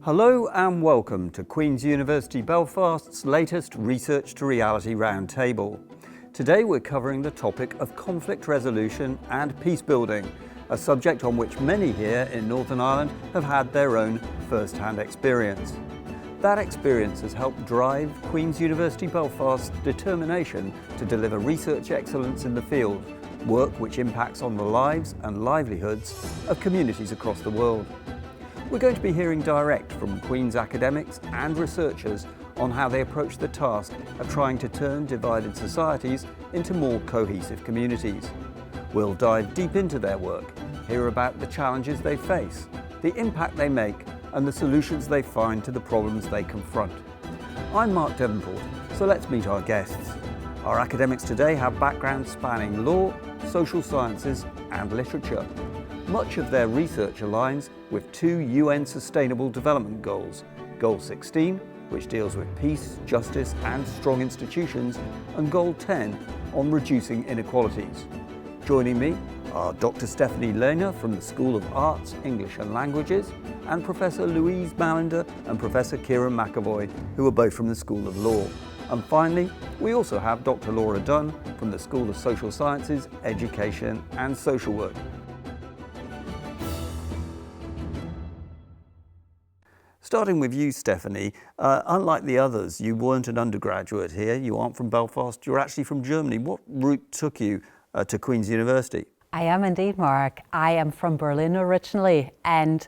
Hello and welcome to Queen's University Belfast's latest Research to Reality Roundtable. Today we're covering the topic of conflict resolution and peacebuilding, a subject on which many here in Northern Ireland have had their own first-hand experience. That experience has helped drive Queen's University Belfast's determination to deliver research excellence in the field, work which impacts on the lives and livelihoods of communities across the world. We're going to be hearing direct from Queen's academics and researchers on how they approach the task of trying to turn divided societies into more cohesive communities. We'll dive deep into their work, hear about the challenges they face, the impact they make, and the solutions they find to the problems they confront. I'm Mark Devenport, so let's meet our guests. Our academics today have backgrounds spanning law, social sciences, and literature. Much of their research aligns with two UN Sustainable Development Goals, Goal 16, which deals with peace, justice and strong institutions, and Goal 10 on reducing inequalities. Joining me are Dr. Stefanie Lehner from the School of Arts, English and Languages, and Professor Louise Mallinder and Professor Kieran McEvoy, who are both from the School of Law. And finally, we also have Dr. Laura Dunne from the School of Social Sciences, Education and Social Work. Starting with you, Stefanie, unlike the others, you weren't an undergraduate here, you aren't from Belfast, you're actually from Germany. What route took you to Queen's University? I am indeed, Mark. I am from Berlin originally, and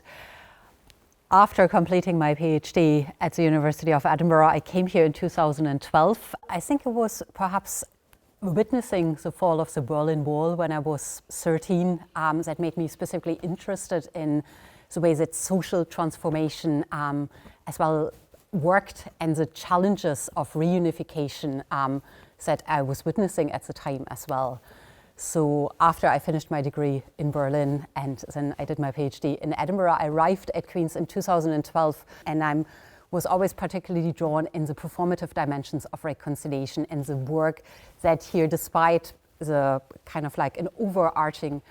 after completing my PhD at the University of Edinburgh, I came here in 2012. I think it was perhaps witnessing the fall of the Berlin Wall when I was 13 that made me specifically interested in the way that social transformation as well worked and the challenges of reunification that I was witnessing at the time as well. So after I finished my degree in Berlin and then I did my PhD in Edinburgh, I arrived at Queen's in 2012 and I was always particularly drawn in the performative dimensions of reconciliation and the work that here, despite the kind of like an overarching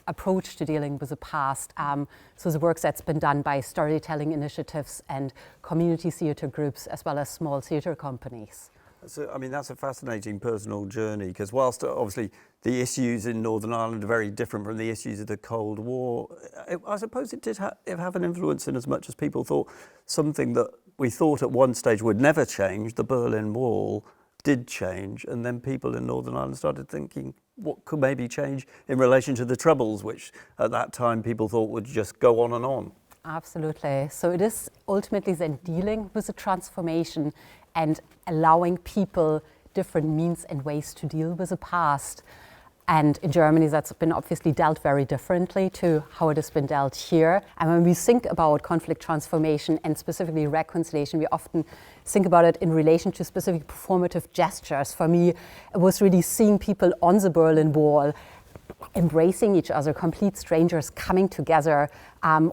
approach to dealing with the past. So the work that's been done by storytelling initiatives and community theatre groups as well as small theatre companies. So, I mean, that's a fascinating personal journey because whilst obviously the issues in Northern Ireland are very different from the issues of the Cold War, I suppose it did have an influence in as much as people thought something that we thought at one stage would never change, the Berlin Wall, did change, and then people in Northern Ireland started thinking what could maybe change in relation to the Troubles, which at that time people thought would just go on and on. Absolutely. So it is ultimately then dealing with the transformation and allowing people different means and ways to deal with the past. And in Germany, that's been obviously dealt very differently to how it has been dealt here. And when we think about conflict transformation and specifically reconciliation, we often think about it in relation to specific performative gestures. For me, it was really seeing people on the Berlin Wall embracing each other, complete strangers coming together,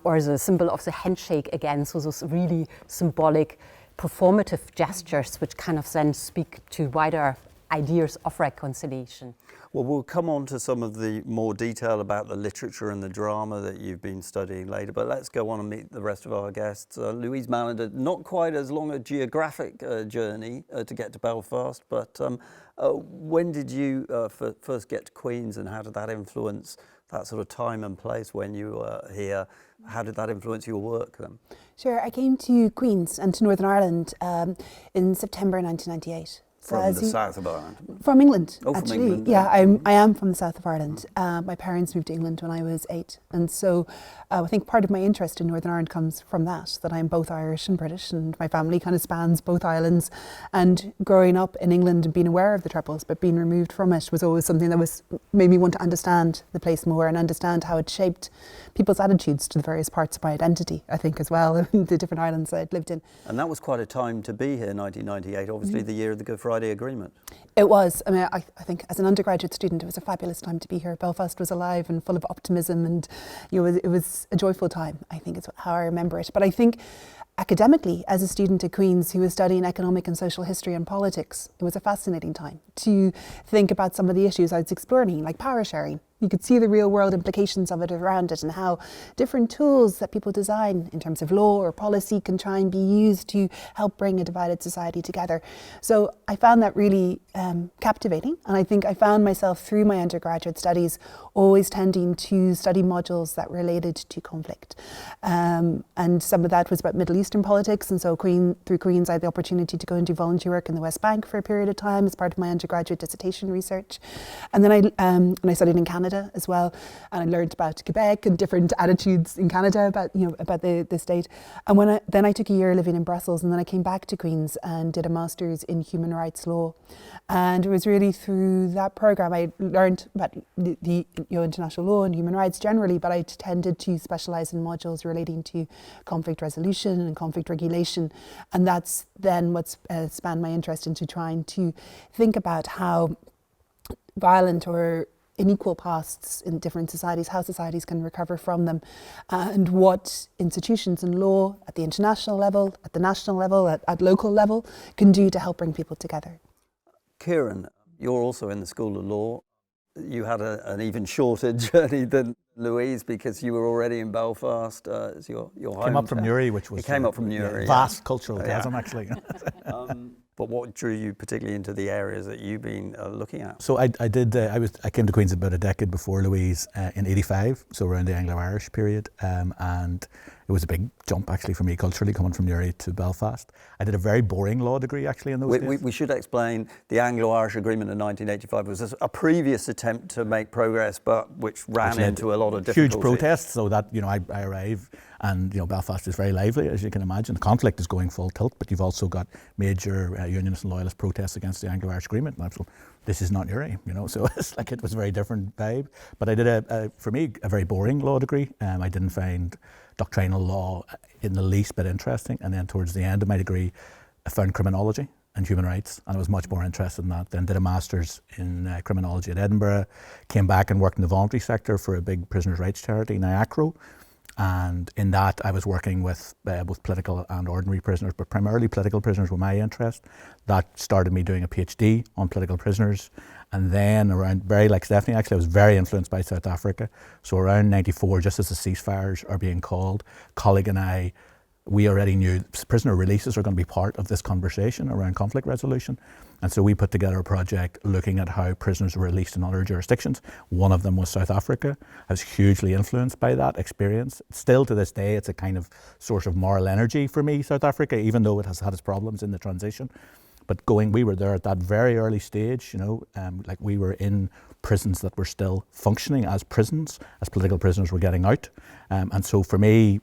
or the symbol of the handshake again. So those really symbolic performative gestures which kind of then speak to wider ideas of reconciliation. Well, we'll come on to some of the more detail about the literature and the drama that you've been studying later, but let's go on and meet the rest of our guests. Louise Mallinder, not quite as long a geographic journey to get to Belfast, but when did you first get to Queen's and how did that influence that sort of time and place when you were here? How did that influence your work then? Sure, I came to Queen's and to Northern Ireland in September 1998. From the south of Ireland? From England, from actually. England. Yeah, I am from the south of Ireland. My parents moved to England when I was 8. And so I think part of my interest in Northern Ireland comes from that I'm both Irish and British, and my family kind of spans both islands. And growing up in England and being aware of the Troubles, but being removed from it was always something that made me want to understand the place more and understand how it shaped people's attitudes to the various parts of my identity, I think, as well, the different islands I'd lived in. And that was quite a time to be here, 1998, obviously the year of the Good Friday Agreement. It was. I mean, I think as an undergraduate student, it was a fabulous time to be here. Belfast was alive and full of optimism, and it was a joyful time, I think is how I remember it. But I think academically, as a student at Queen's who was studying economic and social history and politics, it was a fascinating time to think about some of the issues I was exploring, like power sharing, you could see the real world implications of it around it, and how different tools that people design in terms of law or policy can try and be used to help bring a divided society together. So I found that really captivating, and I think I found myself through my undergraduate studies always tending to study modules that related to conflict. And some of that was about Middle Eastern politics, and so through Queen's I had the opportunity to go and do volunteer work in the West Bank for a period of time as part of my undergraduate dissertation research. And then I studied in Canada as well, and I learned about Quebec and different attitudes in Canada about the state. And then I took a year living in Brussels, and then I came back to Queen's and did a master's in human rights law. And it was really through that program I learned about the international law and human rights generally, but I tended to specialise in modules relating to conflict resolution and conflict regulation. And that's then what's spanned my interest into trying to think about how violent or unequal pasts in different societies, how societies can recover from them, and what institutions and law at the international level, at the national level, at local level can do to help bring people together. Kieran, you're also in the School of Law. You had an even shorter journey than Louise, because you were already in Belfast as your home. Came up from Newry, which was vast cultural chasm, actually. But what drew you particularly into the areas that you've been looking at? So I came to Queen's about a decade before Louise in '85, so around the Anglo-Irish period, and it was a big jump actually for me culturally, coming from Newry to Belfast. I did a very boring law degree actually in those days. We should explain the Anglo-Irish Agreement in 1985 was a previous attempt to make progress, but which ran into a lot of difficulty. Huge protests, so that I arrive, and Belfast is very lively, as you can imagine. The conflict is going full tilt, but you've also got major unionist and loyalist protests against the Anglo-Irish Agreement. And so this is not Newry, so it's like it was a very different vibe. But I did for me a very boring law degree. I didn't find doctrinal law in the least bit interesting, and then towards the end of my degree I found criminology and human rights, and I was much more interested in that. Then did a master's in criminology at Edinburgh, came back and worked in the voluntary sector for a big prisoners' rights charity, NIACRO, and in that I was working with both political and ordinary prisoners, but primarily political prisoners were my interest. That started me doing a PhD on political prisoners. And then around, very like Stefanie actually, I was very influenced by South Africa. So around '94, just as the ceasefires are being called, colleague and I, we already knew prisoner releases are going to be part of this conversation around conflict resolution. And so we put together a project looking at how prisoners were released in other jurisdictions. One of them was South Africa. I was hugely influenced by that experience. Still to this day, it's a kind of source of moral energy for me, South Africa, even though it has had its problems in the transition. But we were there at that very early stage, like we were in prisons that were still functioning as prisons, as political prisoners were getting out. And so for me,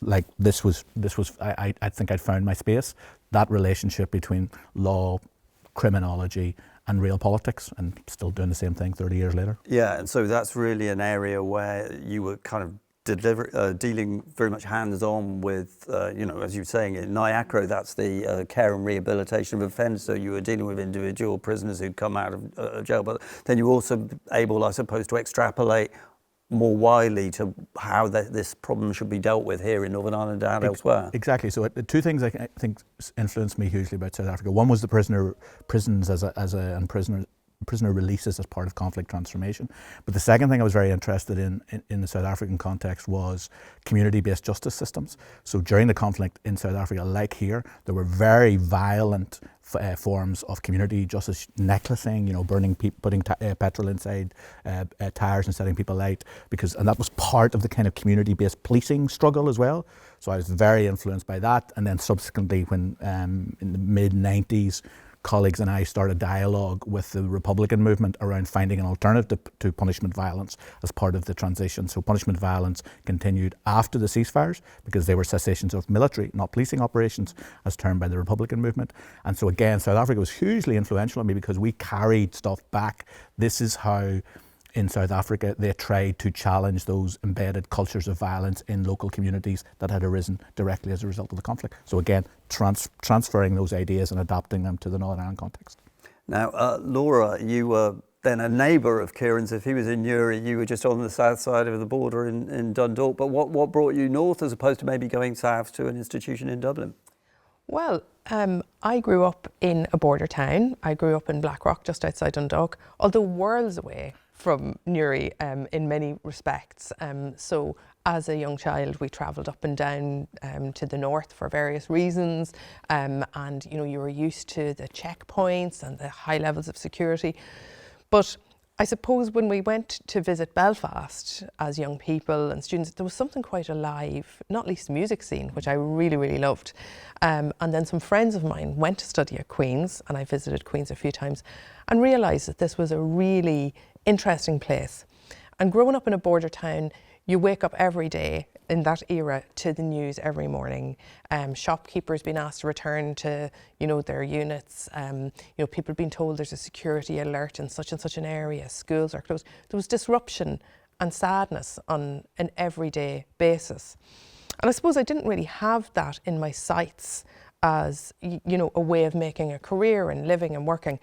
like this was I think I'd found my space, that relationship between law, criminology and real politics, and still doing the same thing 30 years later. Yeah, and so that's really an area where you were kind of dealing very much hands-on with, as you were saying, in NIACRO, that's the care and rehabilitation of offenders, so you were dealing with individual prisoners who'd come out of jail, but then you were also able, I suppose, to extrapolate more widely to how this problem should be dealt with here in Northern Ireland and elsewhere. Exactly. So two things I think influenced me hugely about South Africa. One was the prisons and prisoner releases as part of conflict transformation. But the second thing I was very interested in the South African context was community-based justice systems. So during the conflict in South Africa, like here, there were very violent forms of community justice, necklacing, burning, putting petrol inside tires and setting people light, and that was part of the kind of community-based policing struggle as well. So I was very influenced by that. And then subsequently, when in the mid-90s, colleagues and I started dialogue with the Republican movement around finding an alternative to punishment violence as part of the transition. So punishment violence continued after the ceasefires because they were cessations of military, not policing operations, as termed by the Republican movement. And so again, South Africa was hugely influential on me because we carried stuff back. This is how in South Africa they tried to challenge those embedded cultures of violence in local communities that had arisen directly as a result of the conflict. So again, transferring those ideas and adapting them to the Northern Ireland context. Now, Laura, you were then a neighbour of Kieran's. If he was in Newry, you were just on the south side of the border in Dundalk. But what brought you north as opposed to maybe going south to an institution in Dublin? Well, I grew up in a border town. I grew up in Blackrock, just outside Dundalk, although worlds away from Newry in many respects. So as a young child, we travelled up and down to the north for various reasons, and you were used to the checkpoints and the high levels of security. But I suppose when we went to visit Belfast as young people and students, there was something quite alive, not least the music scene, which I really, really loved. And then some friends of mine went to study at Queen's, and I visited Queen's a few times, and realised that this was a really interesting place. And growing up in a border town, you wake up every day in that era to the news every morning. Shopkeepers being asked to return to, their units. People being told there's a security alert in such and such an area. Schools are closed. There was disruption and sadness on an everyday basis. And I suppose I didn't really have that in my sights as, a way of making a career and living and working.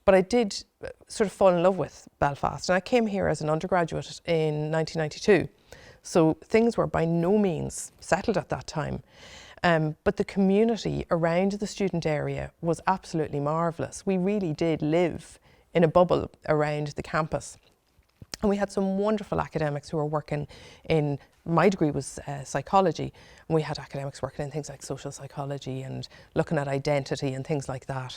But I did sort of fall in love with Belfast. And I came here as an undergraduate in 1992. So things were by no means settled at that time. But the community around the student area was absolutely marvellous. We really did live in a bubble around the campus. And we had some wonderful academics who were working in, my degree was psychology, and we had academics working in things like social psychology and looking at identity and things like that.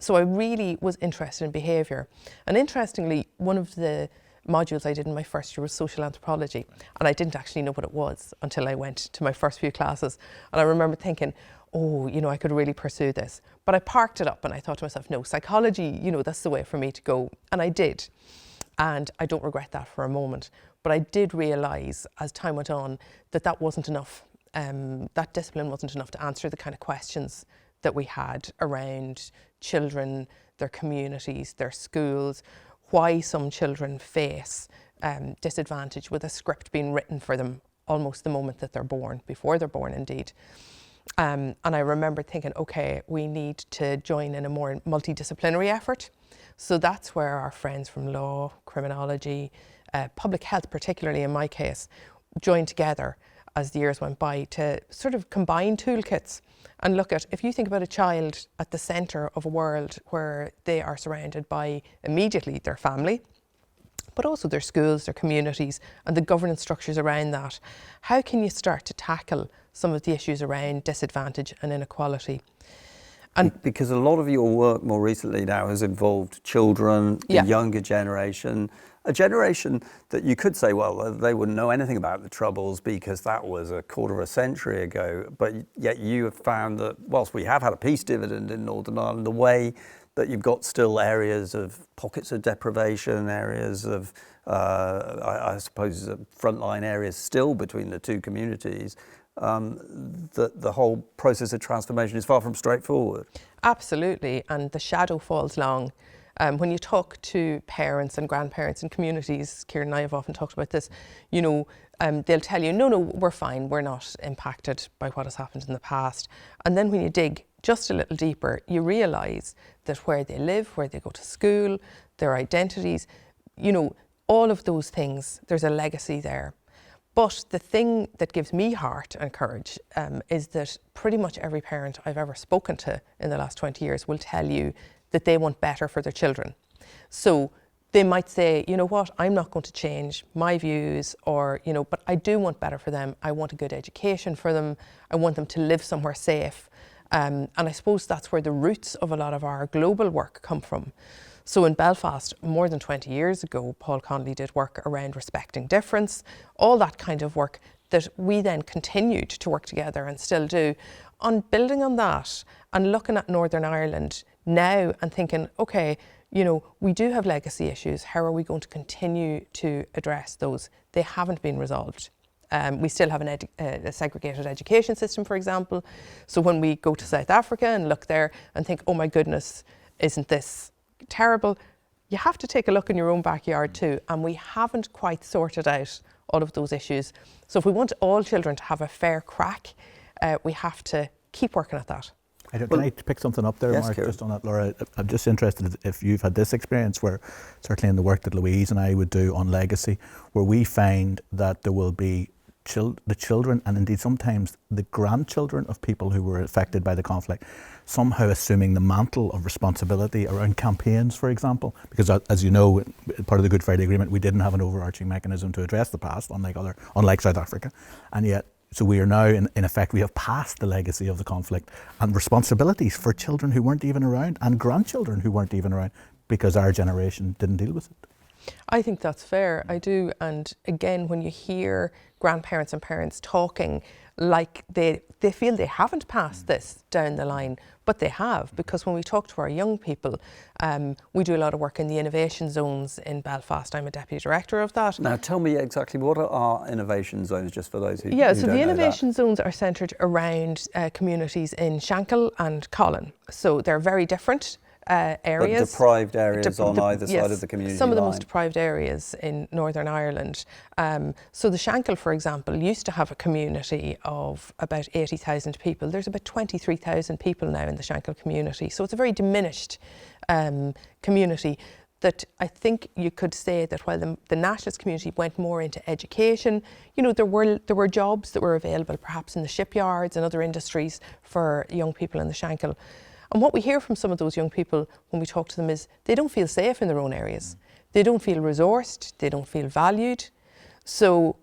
So I really was interested in behaviour. And interestingly, one of the modules I did in my first year was social anthropology, and I didn't actually know what it was until I went to my first few classes. And I remember thinking, I could really pursue this. But I parked it up and I thought to myself, no, psychology, that's the way for me to go. And I did. And I don't regret that for a moment. But I did realise as time went on that wasn't enough. That discipline wasn't enough to answer the kind of questions that we had around children, their communities, their schools, why some children face disadvantage with a script being written for them almost the moment that they're born, before they're born indeed. And I remember thinking, okay, we need to join in a more multidisciplinary effort. So that's where our friends from law, criminology, public health, particularly in my case, joined together as the years went by to sort of combine toolkits and look at, if you think about a child at the centre of a world where they are surrounded by immediately their family, but also their schools, their communities, and the governance structures around that, how can you start to tackle some of the issues around disadvantage and inequality? And because a lot of your work more recently now has involved children, the younger generation, a generation that you could say, well, they wouldn't know anything about the Troubles because that was a quarter of a century ago. But yet you have found that whilst we have had a peace dividend in Northern Ireland, the way that you've got still areas of pockets of deprivation, areas of, I suppose, frontline areas still between the two communities, the whole process of transformation is far from straightforward. Absolutely, and the shadow falls long. When you talk to parents and grandparents and communities, Kieran and I have often talked about this, they'll tell you, no, we're fine, we're not impacted by what has happened in the past. And then when you dig just a little deeper, you realise that where they live, where they go to school, their identities, all of those things, there's a legacy there. But the thing that gives me heart and courage is that pretty much every parent I've ever spoken to in the last 20 years will tell you that they want better for their children. So they might say, you know what, I'm not going to change my views but I do want better for them. I want a good education for them. I want them to live somewhere safe. And I suppose that's where the roots of a lot of our global work come from. So in Belfast, more than 20 years ago, Paul Connolly did work around respecting difference, all that kind of work that we then continued to work together and still do on building on that and looking at Northern Ireland now and thinking, okay, we do have legacy issues. How are we going to continue to address those? They haven't been resolved. We still have a segregated education system, for example. So when we go to South Africa and look there and think, oh my goodness, isn't this terrible? You have to take a look in your own backyard too, and we haven't quite sorted out all of those issues. So if we want all children to have a fair crack, we have to keep working at that. Can I pick something up there, yes, Mark, Kieran. just on that, Laura? I'm just interested if you've had this experience where, certainly in the work that Louise and I would do on legacy, where we find that there will be the children and indeed sometimes the grandchildren of people who were affected by the conflict somehow assuming the mantle of responsibility around campaigns, for example, because as you know, part of the Good Friday Agreement, we didn't have an overarching mechanism to address the past, unlike South Africa, and yet so we are now, in effect, we have passed the legacy of the conflict and responsibilities for children who weren't even around and grandchildren who weren't even around because our generation didn't deal with it. I think that's fair, I do. And again, when you hear grandparents and parents talking like they feel they haven't passed this down the line, but they have, because when we talk to our young people, we do a lot of work in the innovation zones in Belfast. I'm a deputy director of that. Now tell me exactly, what are our innovation zones, just for those who Yeah, who so don't the know innovation zones are centred around communities in Shankill and Colin. So they're very different areas. But deprived areas on either side of the community some of the line. most deprived areas in Northern Ireland. So the Shankill, for example, used to have a community of about 80,000 people. There's about 23,000 people now in the Shankill community. So it's a very diminished community that I think you could say that while the nationalist community went more into education, you know, there were jobs that were available perhaps in the shipyards and other industries for young people in the Shankill. And what we hear from some of those young people when we talk to them is they don't feel safe in their own areas. They don't feel resourced, they don't feel valued. So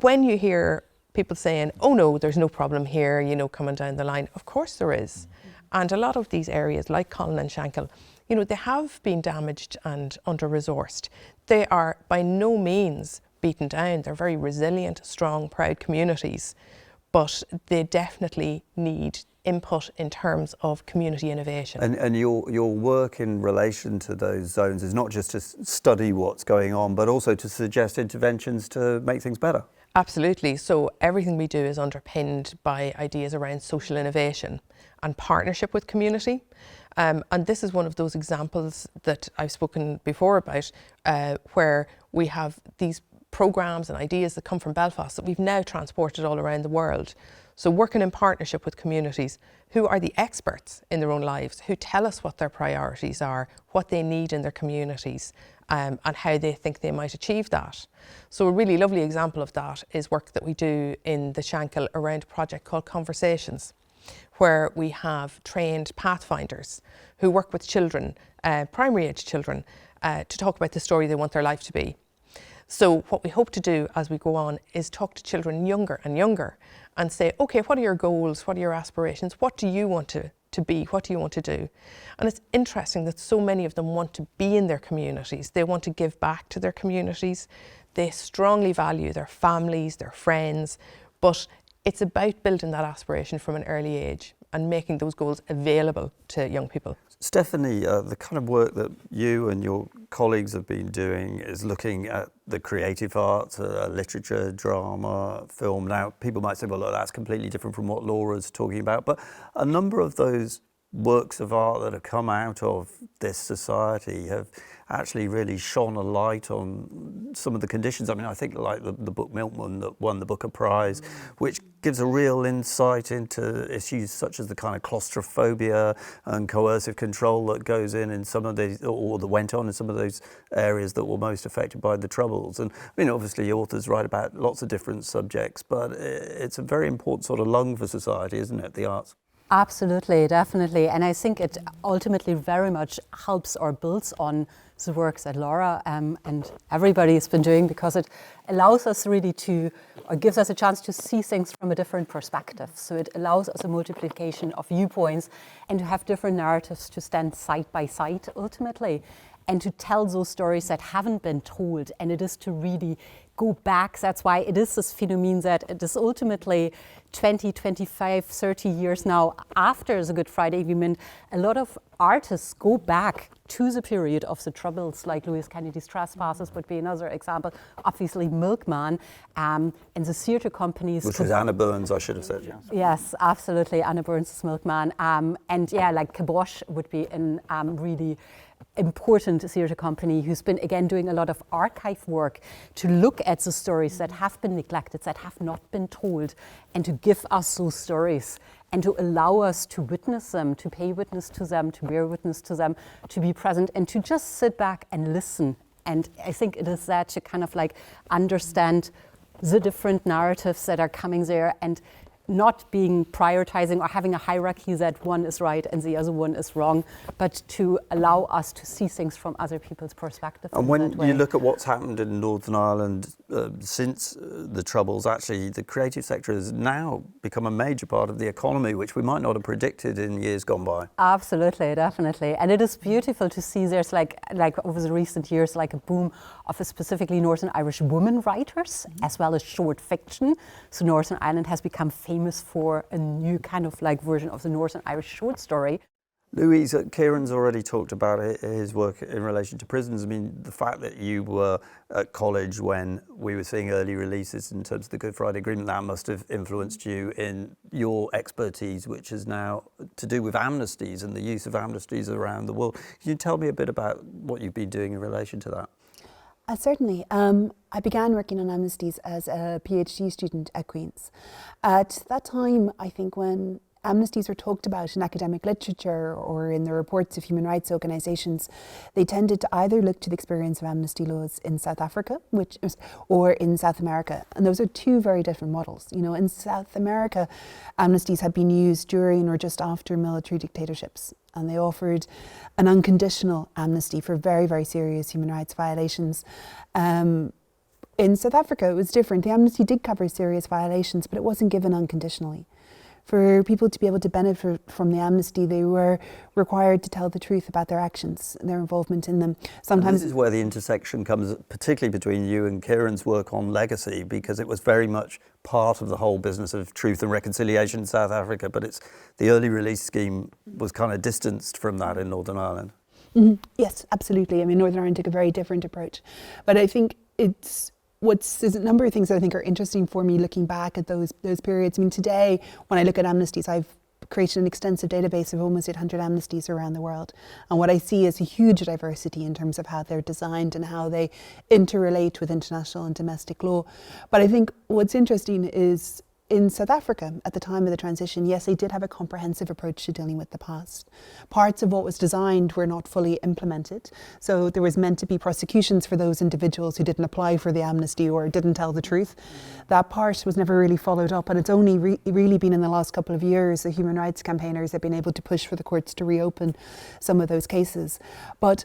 when you hear people saying, oh no, there's no problem here, you know, coming down the line, of course there is. And a lot of these areas like Colin and Shankill, you know, they have been damaged and under-resourced. They are by no means beaten down. They're very resilient, strong, proud communities, but they definitely need input in terms of community innovation. And your work in relation to those zones is not just to study what's going on, but also to suggest interventions to make things better. Absolutely. So everything we do is underpinned by ideas around social innovation and partnership with community. And this is one of those examples that I've spoken before about, where we have these programmes and ideas that come from Belfast that we've now transported all around the world. So working in partnership with communities who are the experts in their own lives, who tell us what their priorities are, what they need in their communities, and how they think they might achieve that. So a really lovely example of that is work that we do in the Shankill around a project called Conversations, where we have trained pathfinders who work with children, primary age children, to talk about the story they want their life to be. So what we hope to do as we go on is talk to children younger and younger and say, okay, what are your goals? What are your aspirations? What do you want to be? What do you want to do? And it's interesting that so many of them want to be in their communities. They want to give back to their communities. They strongly value their families, their friends, but it's about building that aspiration from an early age and making those goals available to young people. Stefanie, the kind of work that you and your colleagues have been doing is looking at the creative arts, literature, drama, film. Now, people might say, well, look, that's completely different from what Laura's talking about, but a number of those works of art that have come out of this society have actually really shone a light on some of the conditions. I mean, I think like the book Milkman that won the Booker Prize, which gives a real insight into issues such as the kind of claustrophobia and coercive control that goes in some of these, or that went on in some of those areas that were most affected by the Troubles. And I mean, obviously authors write about lots of different subjects, but it's a very important sort of lung for society, isn't it, the arts? Absolutely, definitely. And I think it ultimately very much helps or builds on the works that Laura and everybody has been doing, because it allows us really to, or gives us a chance to see things from a different perspective. So it allows us a multiplication of viewpoints and to have different narratives to stand side by side ultimately, and to tell those stories that haven't been told. And it is to really go back. That's why it is this phenomenon that it is ultimately 20, 25, 30 years now after the Good Friday Agreement, a lot of artists go back to the period of the Troubles, like Louis Kennedy's Trespassers would be another example, obviously Milkman, and the theatre companies. Which was Anna Burns, I should have said, yeah. Yes, absolutely, Anna Burns' Milkman. And yeah, like Kibosh would be a really important theatre company who's been, again, doing a lot of archive work to look at the stories that have been neglected, that have not been told, and to give us those stories and to allow us to witness them, to pay witness to them, to bear witness to them, to be present and to just sit back and listen. And I think it is that to kind of like understand the different narratives that are coming there, and not being prioritizing or having a hierarchy that one is right and the other one is wrong, but to allow us to see things from other people's perspective. And when you look at what's happened in Northern Ireland since the Troubles, actually the creative sector has now become a major part of the economy, which we might not have predicted in years gone by. Absolutely, definitely. And it is beautiful to see there's like over the recent years, like a boom of specifically Northern Irish women writers, as well as short fiction. So Northern Ireland has become famous for a new kind of like version of the Northern Irish short story. Louise, Kieran's already talked about his work in relation to prisons. I mean, the fact that you were at college when we were seeing early releases in terms of the Good Friday Agreement, that must have influenced you in your expertise, which is now to do with amnesties and the use of amnesties around the world. Can you tell me a bit about what you've been doing in relation to that? Certainly. I began working on amnesties as a PhD student at Queen's. At that time, I think when amnesties were talked about in academic literature or in the reports of human rights organisations, they tended to either look to the experience of amnesty laws in South Africa, or in South America. And those are two very different models. You know, in South America, amnesties had been used during or just after military dictatorships. And they offered an unconditional amnesty for very, very serious human rights violations. In South Africa, it was different. The amnesty did cover serious violations, but it wasn't given unconditionally. For people to be able to benefit from the amnesty, they were required to tell the truth about their actions and their involvement in them. Sometimes this is where the intersection comes, particularly between you and Kieran's work on legacy, because it was very much part of the whole business of truth and reconciliation in South Africa, but it's the early release scheme was kind of distanced from that in Northern Ireland. Mm-hmm. Yes, absolutely. I mean, Northern Ireland took a very different approach. But I think there's a number of things that I think are interesting for me looking back at those periods. I mean, today, when I look at amnesties, I've created an extensive database of almost 800 amnesties around the world. And what I see is a huge diversity in terms of how they're designed and how they interrelate with international and domestic law. But I think what's interesting is in South Africa, at the time of the transition, yes, they did have a comprehensive approach to dealing with the past. Parts of what was designed were not fully implemented. So there was meant to be prosecutions for those individuals who didn't apply for the amnesty or didn't tell the truth. That part was never really followed up, and it's only really been in the last couple of years that human rights campaigners have been able to push for the courts to reopen some of those cases. But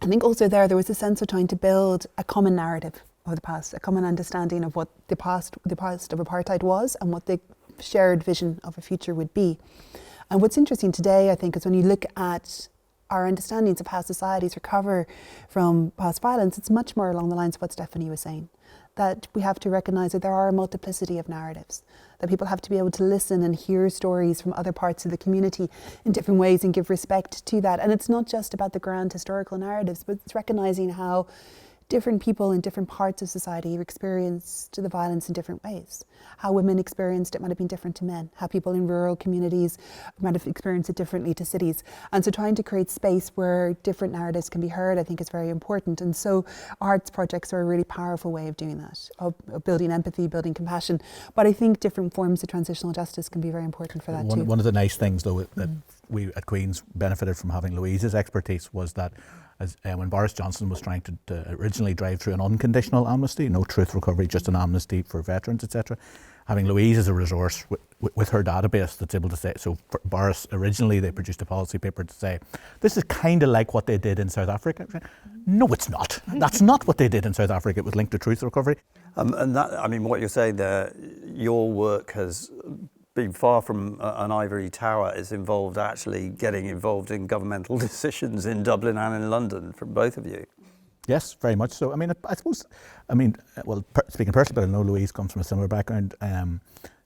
I think also there was a sense of trying to build a common narrative of the past, a common understanding of what the past of apartheid was and what the shared vision of a future would be. And what's interesting today, I think, is when you look at our understandings of how societies recover from past violence, it's much more along the lines of what Stefanie was saying, that we have to recognise that there are a multiplicity of narratives, that people have to be able to listen and hear stories from other parts of the community in different ways and give respect to that. And it's not just about the grand historical narratives, but it's recognising how different people in different parts of society experienced the violence in different ways. How women experienced it might have been different to men. How people in rural communities might have experienced it differently to cities. And so trying to create space where different narratives can be heard, I think, is very important. And so arts projects are a really powerful way of doing that, of building empathy, building compassion. But I think different forms of transitional justice can be very important for that too. One of the nice things, though, that we at Queen's benefited from having Louise's expertise was that when Boris Johnson was trying to originally drive through an unconditional amnesty, no truth recovery, just an amnesty for veterans, etc., having Louise as a resource with her database that's able to say, so for Boris, originally they produced a policy paper to say, this is kind of like what they did in South Africa. No, it's not. That's not what they did in South Africa. It was linked to truth recovery. And that, I mean, what you're saying there, your work has been far from an ivory tower. It's involved actually getting involved in governmental decisions in Dublin and in London from both of you. Yes, very much so. I mean, I suppose, speaking personally, but I know Louise comes from a similar background.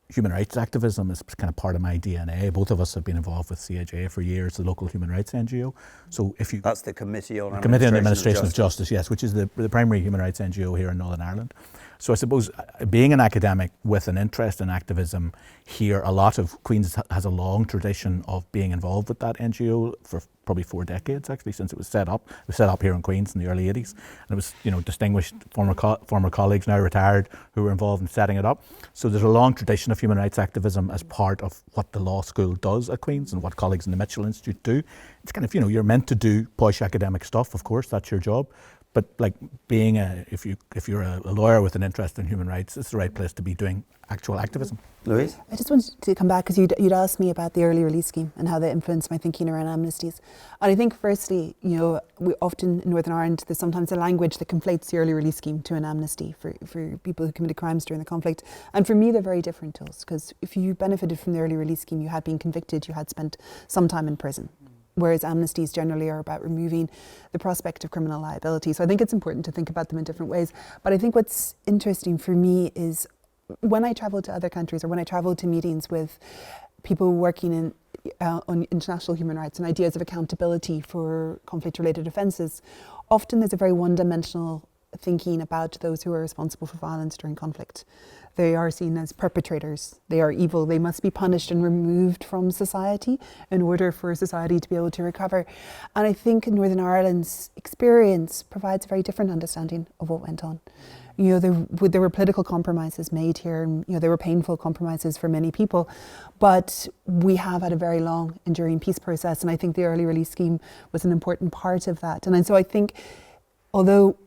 Human rights activism is kind of part of my DNA. Both of us have been involved with CAJ for years, the local human rights NGO. So if you... That's the Committee on Administration of Justice, yes, which is the primary human rights NGO here in Northern Ireland. So I suppose being an academic with an interest in activism here, a lot of Queen's has a long tradition of being involved with that NGO for probably 4 decades, actually, since it was set up. It was set up here in Queen's in the early 80s. And it was, distinguished former colleagues, now retired, who were involved in setting it up. So there's a long tradition of human rights activism as part of what the law school does at Queen's and what colleagues in the Mitchell Institute do. It's kind of, you're meant to do posh academic stuff, of course, that's your job. But like being if you're a lawyer with an interest in human rights, it's the right place to be doing actual activism. Louise? I just wanted to come back because you'd asked me about the early release scheme and how that influenced my thinking around amnesties. And I think firstly, we often in Northern Ireland, there's sometimes a language that conflates the early release scheme to an amnesty for people who committed crimes during the conflict. And for me, they're very different tools, because if you benefited from the early release scheme, you had been convicted, you had spent some time in prison. Whereas amnesties generally are about removing the prospect of criminal liability. So I think it's important to think about them in different ways. But I think what's interesting for me is when I travel to other countries, or when I travel to meetings with people working on international human rights and ideas of accountability for conflict-related offences, often there's a very one-dimensional thinking about those who are responsible for violence during conflict. They are seen as perpetrators. They are evil. They must be punished and removed from society in order for society to be able to recover. And I think Northern Ireland's experience provides a very different understanding of what went on. There were political compromises made here, and there were painful compromises for many people, but we have had a very long, enduring peace process, and I think the early release scheme was an important part of that. And so I think, although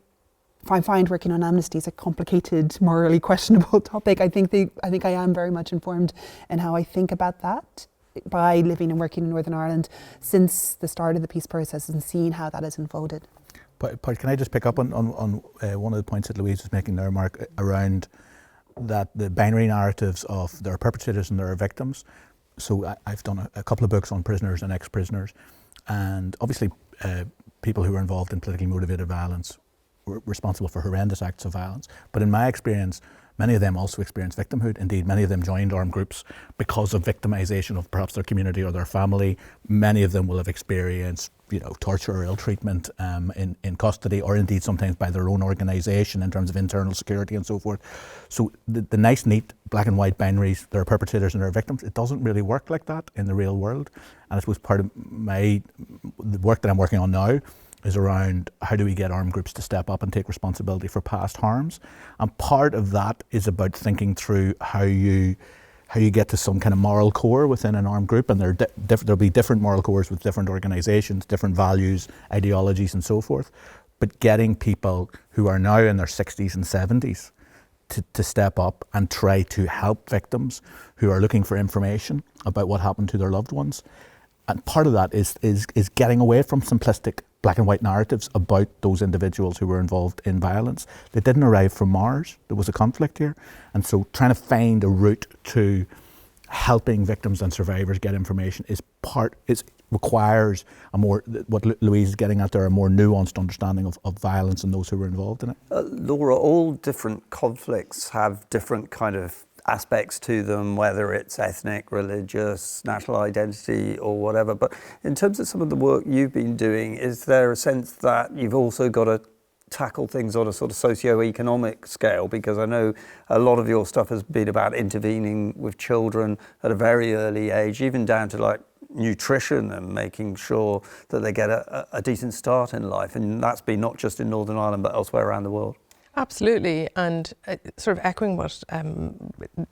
I find working on amnesties a complicated, morally questionable topic, I think I am very much informed in how I think about that by living and working in Northern Ireland since the start of the peace process and seeing how that has unfolded. But can I just pick up on one of the points that Louise was making there, Mark, around that the binary narratives of there are perpetrators and there are victims. So I've done a couple of books on prisoners and ex-prisoners, and obviously people who are involved in politically motivated violence were responsible for horrendous acts of violence. But in my experience, many of them also experienced victimhood. Indeed, many of them joined armed groups because of victimization of perhaps their community or their family. Many of them will have experienced, torture or ill treatment in custody, or indeed sometimes by their own organisation in terms of internal security and so forth. So the nice, neat black and white binaries, there are perpetrators and there are victims, it doesn't really work like that in the real world. And I suppose part of the work that I'm working on now is around how do we get armed groups to step up and take responsibility for past harms. And part of that is about thinking through how you get to some kind of moral core within an armed group, and there'll be different moral cores with different organisations, different values, ideologies and so forth. But getting people who are now in their 60s and 70s to step up and try to help victims who are looking for information about what happened to their loved ones. And part of that is getting away from simplistic black and white narratives about those individuals who were involved in violence. They didn't arrive from Mars. There was a conflict here. And so trying to find a route to helping victims and survivors get information requires a more, what Louise is getting at there, a more nuanced understanding of violence and those who were involved in it. Laura, all different conflicts have different kind of aspects to them, whether it's ethnic, religious, national identity or whatever. But in terms of some of the work you've been doing, is there a sense that you've also got to tackle things on a sort of socio-economic scale? Because I know a lot of your stuff has been about intervening with children at a very early age, even down to like nutrition and making sure that they get a decent start in life. And that's been not just in Northern Ireland, but elsewhere around the world. Absolutely, and sort of echoing what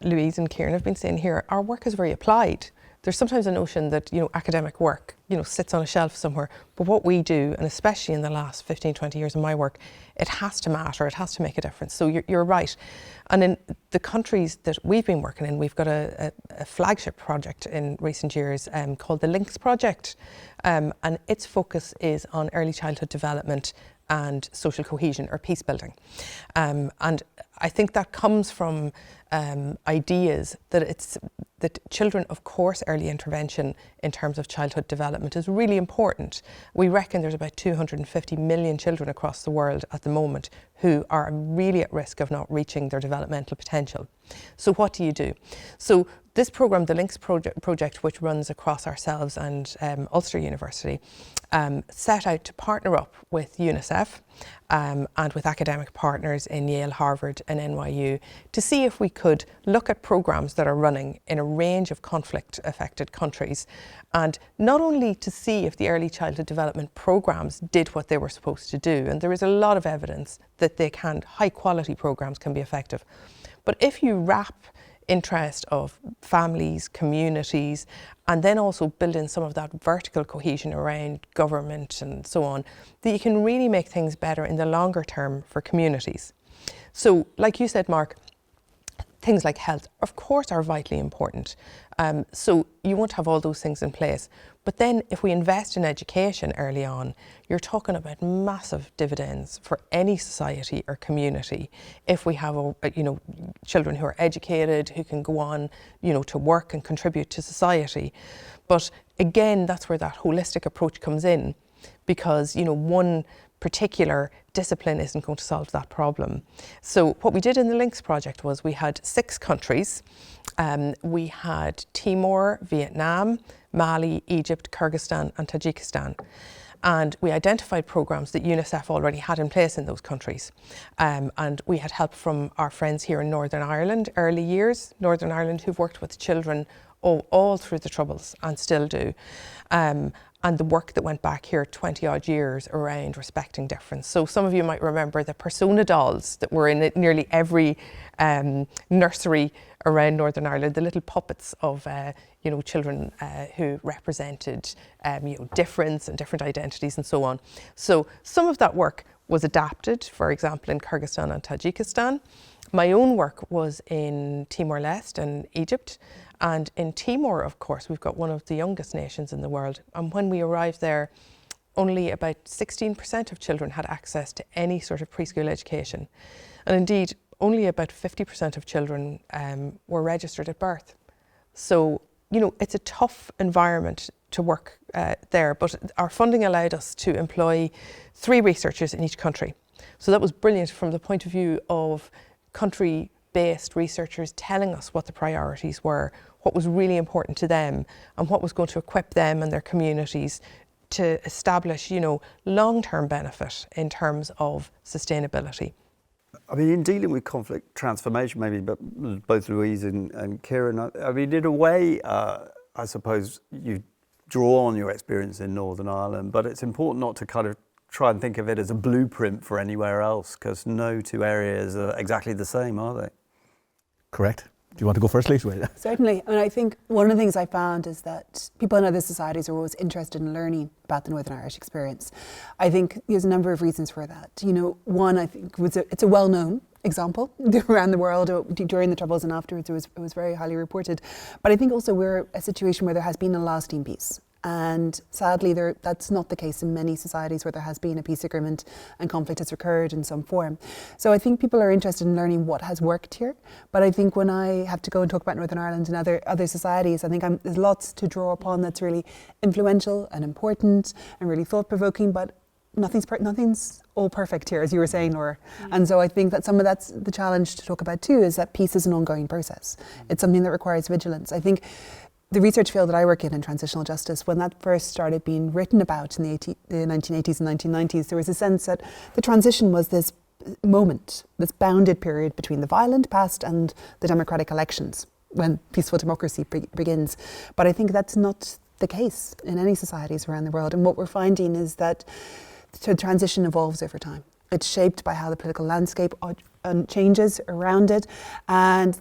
Louise and Kieran have been saying here, our work is very applied. There's sometimes a notion that, academic work, sits on a shelf somewhere, but what we do, and especially in the last 15, 20 years of my work, it has to matter, it has to make a difference. So you're right. And in the countries that we've been working in, we've got a flagship project in recent years called the Links Project, and its focus is on early childhood development and social cohesion or peace building. And I think that comes from ideas that children, of course, early intervention in terms of childhood development is really important. We reckon there's about 250 million children across the world at the moment who are really at risk of not reaching their developmental potential. So what do you do? So this programme, the Links project, which runs across ourselves and Ulster University, set out to partner up with UNICEF and with academic partners in Yale, Harvard and NYU to see if we could look at programmes that are running in a range of conflict-affected countries, and not only to see if the early childhood development programmes did what they were supposed to do, and there is a lot of evidence that high-quality programmes can be effective, but if you wrap interest of families, communities, and then also build in some of that vertical cohesion around government and so on, that you can really make things better in the longer term for communities. So, like you said, Mark, things like health, of course, are vitally important. So you won't have all those things in place. But then if we invest in education early on, you're talking about massive dividends for any society or community. If we have, children who are educated, who can go on, to work and contribute to society. But again, that's where that holistic approach comes in, because, one particular discipline isn't going to solve that problem. So what we did in the Links project was we had 6 countries. We had Timor, Vietnam, Mali, Egypt, Kyrgyzstan and Tajikistan. And we identified programmes that UNICEF already had in place in those countries. And we had help from our friends here in Northern Ireland, Early Years, Northern Ireland, who've worked with children all through the Troubles and still do. And the work that went back here 20 odd years around respecting difference. So some of you might remember the persona dolls that were in nearly every nursery around Northern Ireland, the little puppets of children who represented difference and different identities and so on. So some of that work was adapted, for example, in Kyrgyzstan and Tajikistan. My own work was in Timor-Leste and Egypt. And in Timor, of course, we've got one of the youngest nations in the world. And when we arrived there, only about 16% of children had access to any sort of preschool education. And indeed, only about 50% of children were registered at birth. So, it's a tough environment to work there, but our funding allowed us to employ 3 researchers in each country. So that was brilliant from the point of view of country-based researchers telling us what the priorities were, what was really important to them, and what was going to equip them and their communities to establish, long-term benefit in terms of sustainability. I mean, in dealing with conflict transformation, maybe, but both Louise and Kieran, I mean, in a way, I suppose you draw on your experience in Northern Ireland, but it's important not to kind of try and think of it as a blueprint for anywhere else, because no 2 areas are exactly the same, are they? Correct. Do you want to go first, Lise? Certainly. And I think one of the things I found is that people in other societies are always interested in learning about the Northern Irish experience. I think there's a number of reasons for that. One, I think, it's a well-known example around the world during the Troubles and afterwards. It was very highly reported. But I think also we're a situation where there has been a lasting peace. And sadly, that's not the case in many societies where there has been a peace agreement and conflict has occurred in some form. So I think people are interested in learning what has worked here. But I think when I have to go and talk about Northern Ireland and other societies, I think there's lots to draw upon that's really influential and important and really thought-provoking, but nothing's all perfect here, as you were saying, Laura. And so I think that some of that's the challenge to talk about too, is that peace is an ongoing process. It's something that requires vigilance. I think the research field that I work in transitional justice, when that first started being written about in the 1980s and 1990s, there was a sense that the transition was this moment, this bounded period between the violent past and the democratic elections, when peaceful democracy begins. But I think that's not the case in any societies around the world. And what we're finding is that the transition evolves over time. It's shaped by how the political landscape changes around it, and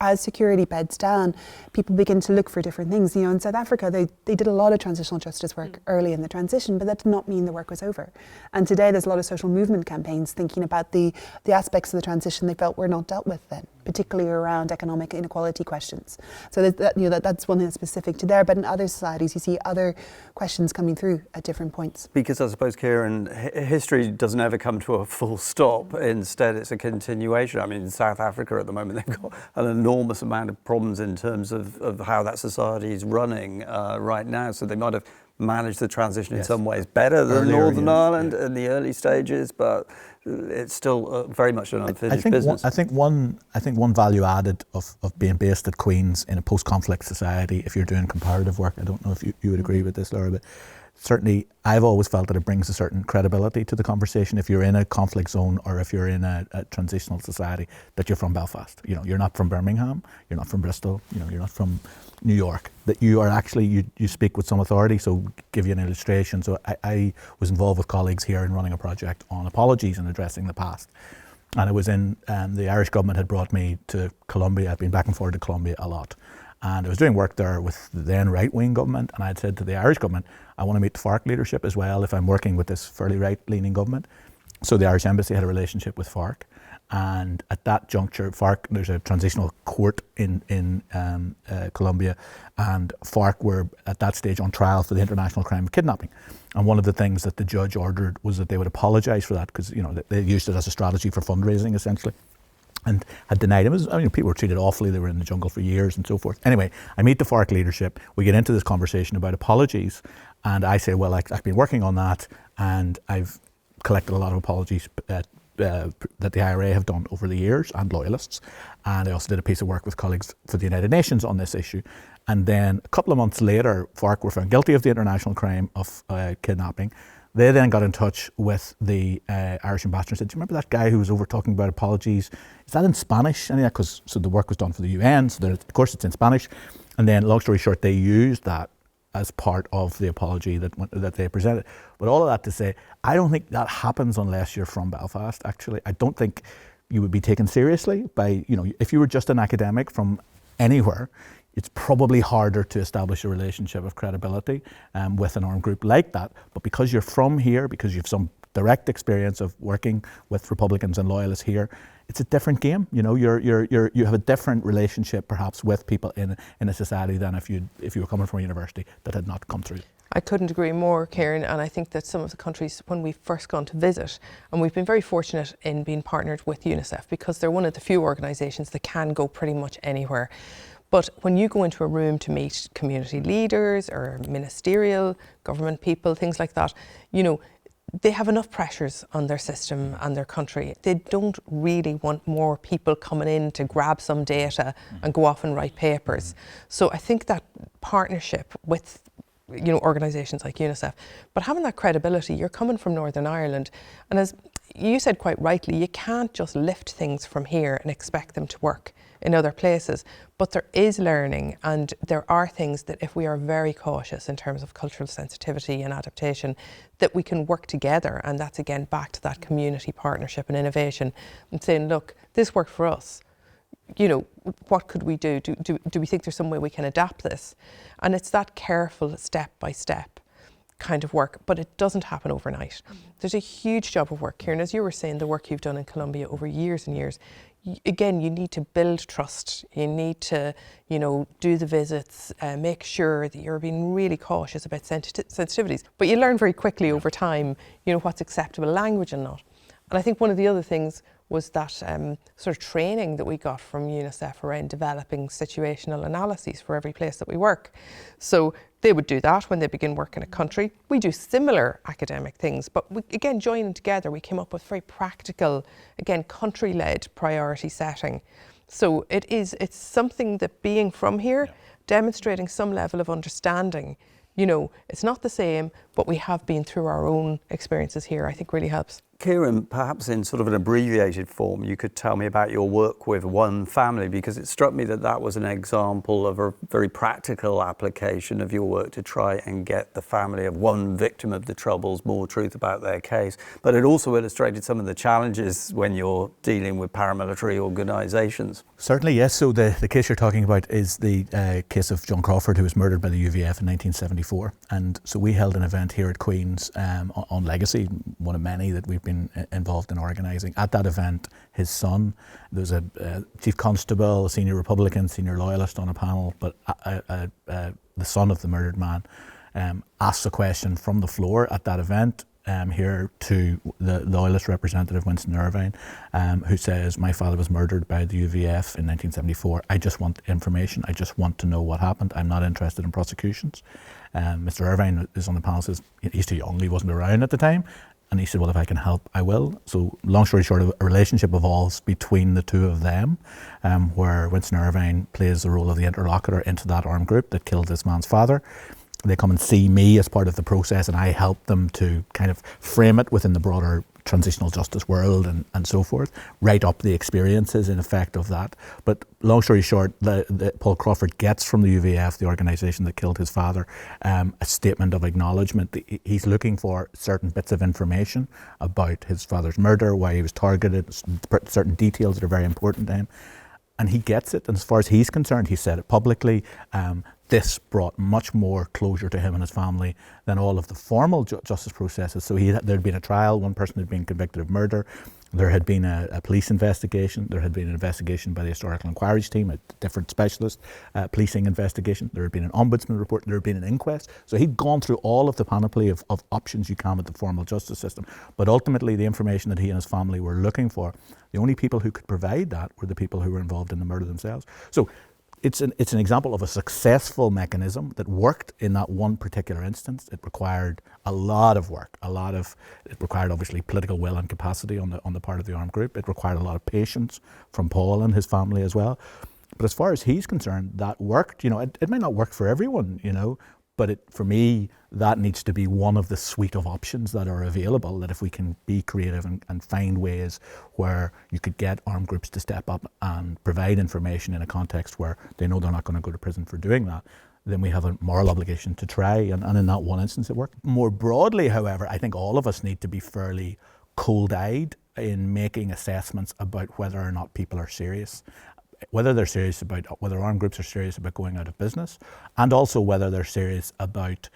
as security beds down, people begin to look for different things. In South Africa, they did a lot of transitional justice work early in the transition, but that did not mean the work was over. And today there's a lot of social movement campaigns thinking about the aspects of the transition they felt were not dealt with then, particularly around economic inequality questions. So that's one thing that's specific to there, but in other societies you see other questions coming through at different points. Because I suppose, Kieran, history doesn't ever come to a full stop. Instead, it's a continuation. I mean, in South Africa at the moment, they've got an enormous amount of problems in terms of how that society is running right now. So they might have managed the transition in some ways better than Northern Ireland in the early stages, but it's still very much an unfinished business. I think one value added of being based at Queen's in a post-conflict society, if you're doing comparative work, I don't know if you would agree with this, Laura, but certainly I've always felt that it brings a certain credibility to the conversation if you're in a conflict zone or if you're in a transitional society, that you're from Belfast. You're not from Birmingham, you're not from Bristol, you're not from New York, that you are actually, you speak with some authority. So give you an illustration. So I was involved with colleagues here in running a project on apologies and addressing the past. And I was in, the Irish government had brought me to Colombia. I've been back and forth to Colombia a lot. And I was doing work there with the then right-wing government, and I had said to the Irish government, I want to meet the FARC leadership as well if I'm working with this fairly right-leaning government. So the Irish embassy had a relationship with FARC, and at that juncture, FARC, there's a transitional court in Colombia, and FARC were at that stage on trial for the international crime of kidnapping. And one of the things that the judge ordered was that they would apologise for that, because they used it as a strategy for fundraising essentially, and had denied him. People were treated awfully. They were in the jungle for years and so forth. Anyway, I meet the FARC leadership. We get into this conversation about apologies, and I say, well, I've been working on that, and I've collected a lot of apologies that the IRA have done over the years, and loyalists. And I also did a piece of work with colleagues for the United Nations on this issue. And then a couple of months later, FARC were found guilty of the international crime of kidnapping. They then got in touch with the Irish ambassador and said, do you remember that guy who was over talking about apologies? Is that in Spanish? And so the work was done for the UN, so of course it's in Spanish. And then, long story short, they used that as part of the apology that they presented. But all of that to say, I don't think that happens unless you're from Belfast, actually. I don't think you would be taken seriously by, if you were just an academic from anywhere, it's probably harder to establish a relationship of credibility with an armed group like that. But because you're from here, because you have some direct experience of working with Republicans and loyalists here, it's a different game. You have a different relationship perhaps with people in a society than if you were coming from a university that had not come through. I couldn't agree more, Kieran, and I think that some of the countries, when we've first gone to visit, and we've been very fortunate in being partnered with UNICEF, because they're one of the few organisations that can go pretty much anywhere. But when you go into a room to meet community leaders or ministerial, government people, things like that, they have enough pressures on their system and their country. They don't really want more people coming in to grab some data and go off and write papers. So I think that partnership with organisations like UNICEF, but having that credibility, you're coming from Northern Ireland, and as you said quite rightly, you can't just lift things from here and expect them to work in other places. But there is learning, and there are things that if we are very cautious in terms of cultural sensitivity and adaptation, that we can work together. And that's again back to that community partnership and innovation and saying, look, this worked for us. What could we do? Do we think there's some way we can adapt this? And it's that careful step by step kind of work, but it doesn't happen overnight. There's a huge job of work here, and as you were saying, the work you've done in Colombia over years and years, again, you need to build trust. You need to, do the visits, make sure that you're being really cautious about sensitivities. But you learn very quickly over time, what's acceptable language and not. And I think one of the other things was that sort of training that we got from UNICEF around developing situational analyses for every place that we work. So they would do that when they begin work in a country. We do similar academic things, but we, again, joining together, we came up with very practical, again, country-led priority setting. So it's something that being from here, demonstrating some level of understanding, it's not the same, but we have been through our own experiences here, I think really helps. Kieran, perhaps in sort of an abbreviated form, you could tell me about your work with One Family, because it struck me that was an example of a very practical application of your work to try and get the family of one victim of the Troubles more truth about their case. But it also illustrated some of the challenges when you're dealing with paramilitary organisations. Certainly, yes. So the case you're talking about is the case of John Crawford, who was murdered by the UVF in 1974. And so we held an event here at Queen's on Legacy, one of many that we've been involved in organising. At that event, his son, there was a chief constable, a senior Republican, senior loyalist on a panel, but the son of the murdered man asked a question from the floor at that event here to the loyalist representative, Winston Irvine, who says, my father was murdered by the UVF in 1974. I just want information. I just want to know what happened. I'm not interested in prosecutions. Mr. Irvine is on the panel, says he's too young, he wasn't around at the time. And he said, well, if I can help, I will. So long story short, a relationship evolves between the two of them, where Winston Irvine plays the role of the interlocutor into that armed group that killed this man's father. they come and see me as part of the process, and I help them to kind of frame it within the broader transitional justice world and so forth, write up the experiences in effect of that. But long story short, Paul Crawford gets from the UVF, the organisation that killed his father, a statement of acknowledgement. He's looking for certain bits of information about his father's murder, why he was targeted, certain details that are very important to him. And he gets it, and as far as he's concerned, he said it publicly, this brought much more closure to him and his family than all of the formal justice processes. So there'd been a trial, one person had been convicted of murder, there had been a police investigation, there had been an investigation by the Historical Inquiries team, a different specialist policing investigation, there had been an ombudsman report, there had been an inquest. So he'd gone through all of the panoply of options you can with the formal justice system. But ultimately the information that he and his family were looking for, the only people who could provide that were the people who were involved in the murder themselves. So it's an example of a successful mechanism that worked in that one particular instance. It required a lot of work, it required obviously political will and capacity on the part of the armed group. It required a lot of patience from Paul and his family as well. But as far as he's concerned, that worked. It might not work for everyone, but for me, that needs to be one of the suite of options that are available, that if we can be creative and find ways where you could get armed groups to step up and provide information in a context where they know they're not going to go to prison for doing that, then we have a moral obligation to try, and in that one instance it worked. More broadly, however, I think all of us need to be fairly cold-eyed in making assessments about whether or not people are serious. Whether armed groups are serious about going out of business, and also whether they're serious about